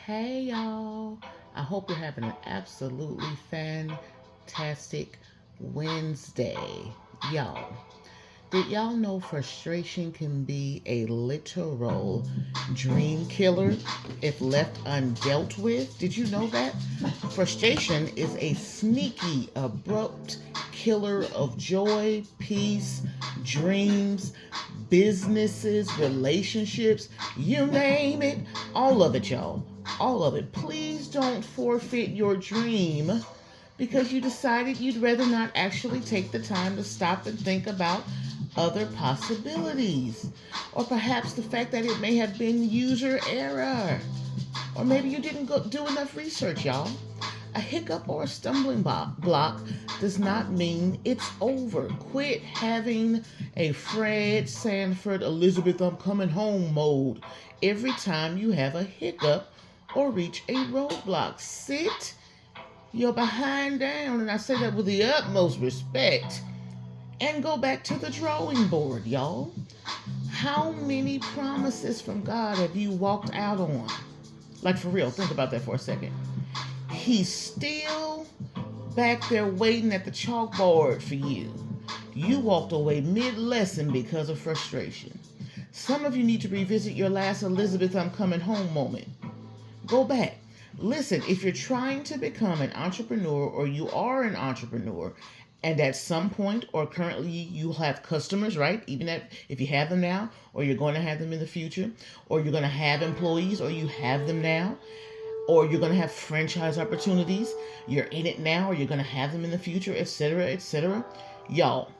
Hey y'all. I hope you're having an absolutely fantastic Wednesday. Y'all, did y'all know frustration can be a literal dream killer if left undealt with? Did you know that? Frustration is a sneaky, abrupt killer of joy, peace, dreams, businesses, relationships, you name it, all of it, y'all. All of it. Please don't forfeit your dream because you decided you'd rather not actually take the time to stop and think about other possibilities. Or perhaps the fact that it may have been user error. Or maybe you didn't do enough research, y'all. A hiccup or a stumbling block does not mean it's over. Quit having a Fred Sanford, Elizabeth, I'm coming home mode every time you have a hiccup or reach a roadblock. Sit your behind down, and I say that with the utmost respect, and go back to the drawing board, y'all. How many promises from God have you walked out on? Like, for real, think about that for a second. He's still back there waiting at the chalkboard for you. You walked away mid-lesson because of frustration. Some of you need to revisit your last Elizabeth I'm coming home moment. Go back. Listen, if you're trying to become an entrepreneur or you are an entrepreneur, and at some point or currently you have customers, right? Even if you have them now, or you're going to have them in the future, or you're going to have employees, or you have them now, or you're going to have franchise opportunities, you're in it now, or you're going to have them in the future, etc., etc. Y'all,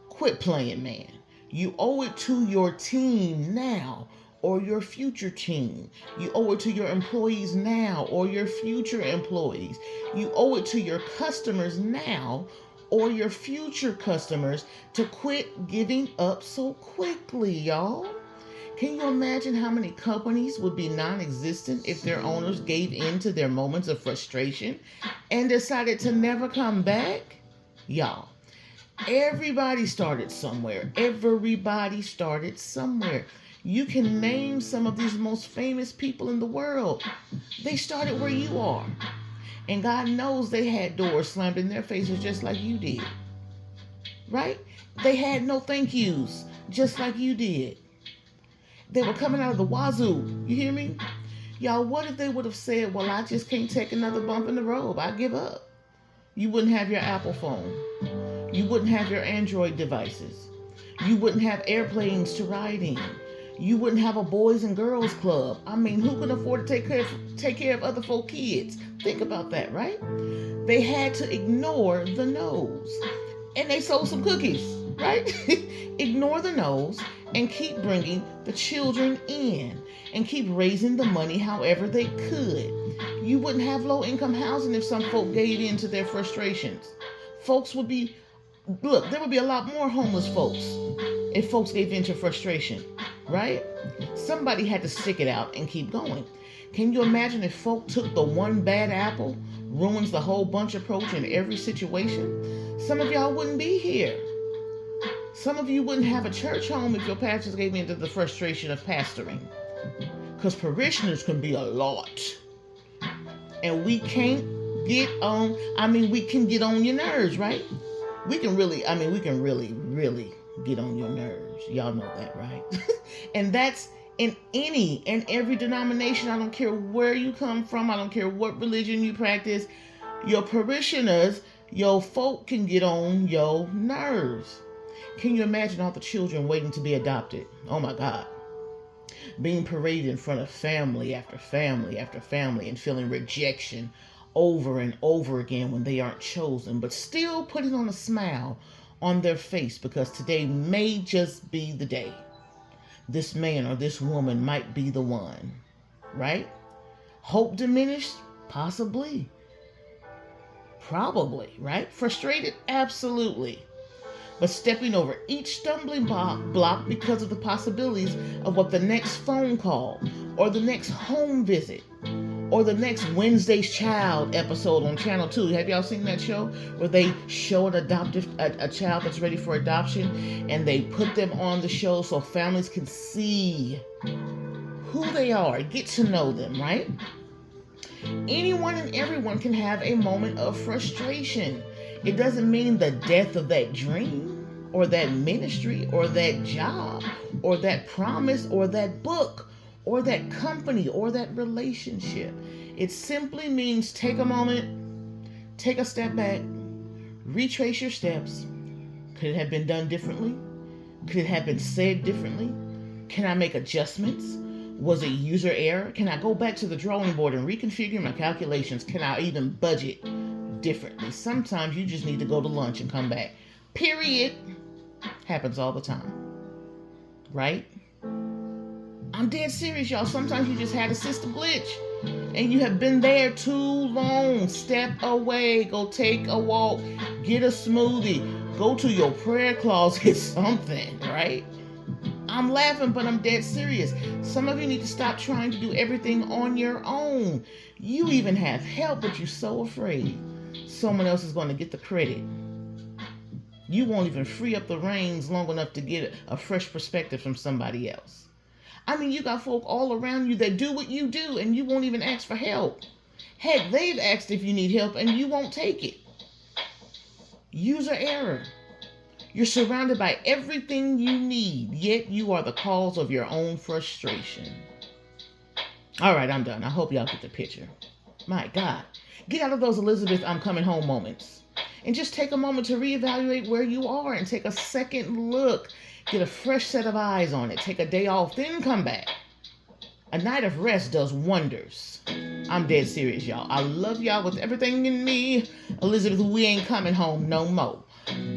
quit playing, man. You owe it to your team now or your future team. You owe it to your employees now or your future employees. You owe it to your customers now or your future customers to quit giving up so quickly, y'all. Can you imagine how many companies would be non existent if their owners gave in to their moments of frustration and decided to never come back? Y'all, everybody started somewhere. Everybody started somewhere. You can name some of these most famous people in the world. They started where you are. And God knows they had doors slammed in their faces just like you did. Right? They had no thank yous just like you did. They were coming out of the wazoo. You hear me? Y'all, what if they would have said, well, I just can't take another bump in the road. I give up. You wouldn't have your Apple phone. You wouldn't have your Android devices. You wouldn't have airplanes to ride in. You wouldn't have a boys and girls club. I mean, who can afford to take care of other folk kids? Think about that, right? They had to ignore the no's. And they sold some cookies, right? Ignore the no's and keep bringing the children in and keep raising the money however they could. You wouldn't have low income housing if some folk gave in to their frustrations. Folks would be, look, there would be a lot more homeless folks if folks gave in to frustration, right? Somebody had to stick it out and keep going. Can you imagine if folk took the one bad apple, ruins the whole bunch approach in every situation? Some of y'all wouldn't be here. Some of you wouldn't have a church home if your pastors gave in to the frustration of pastoring. Because parishioners can be a lot. And we can't get on, we can get on your nerves, right? We can really get on your nerves. Y'all know that, right? And that's in any and every denomination. I don't care where you come from. I don't care what religion you practice. Your parishioners, your folk can get on your nerves. Can you imagine all the children waiting to be adopted? Oh my God. Being paraded in front of family after family after family and feeling rejection over and over again when they aren't chosen, but still putting on a smile on their face because today may just be the day. This man or this woman might be the one, right? Hope diminished? Possibly. Probably, right? Frustrated? Absolutely. But stepping over each stumbling block because of the possibilities of what the next phone call or the next home visit or the next Wednesday's Child episode on Channel 2. Have y'all seen that show where they show a child that's ready for adoption and they put them on the show so families can see who they are, get to know them, right? Anyone and everyone can have a moment of frustration. It doesn't mean the death of that dream or that ministry or that job or that promise or that book or that company or that relationship. It simply means take a moment, take a step back, retrace your steps. Could it have been done differently? Could it have been said differently? Can I make adjustments? Was it user error? Can I go back to the drawing board and reconfigure my calculations? Can I even budget differently? Sometimes you just need to go to lunch and come back. Period. Happens all the time. Right? I'm dead serious, y'all. Sometimes you just had a system glitch and you have been there too long. Step away. Go take a walk. Get a smoothie. Go to your prayer closet. Something, right? I'm laughing, but I'm dead serious. Some of you need to stop trying to do everything on your own. You even have help, but you're so afraid someone else is going to get the credit. You won't even free up the reins long enough to get a fresh perspective from somebody else. I mean, you got folk all around you that do what you do, and you won't even ask for help. Heck, they've asked if you need help, and you won't take it. User error. You're surrounded by everything you need, yet you are the cause of your own frustration. All right, I'm done. I hope y'all get the picture. My God. Get out of those Elizabeth I'm coming home moments. And just take a moment to reevaluate where you are and take a second look. Get a fresh set of eyes on it. Take a day off, then come back. A night of rest does wonders. I'm dead serious, y'all. I love y'all with everything in me. Elizabeth, we ain't coming home no more.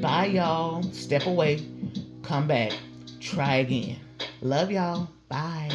Bye, y'all. Step away. Come back. Try again. Love y'all. Bye.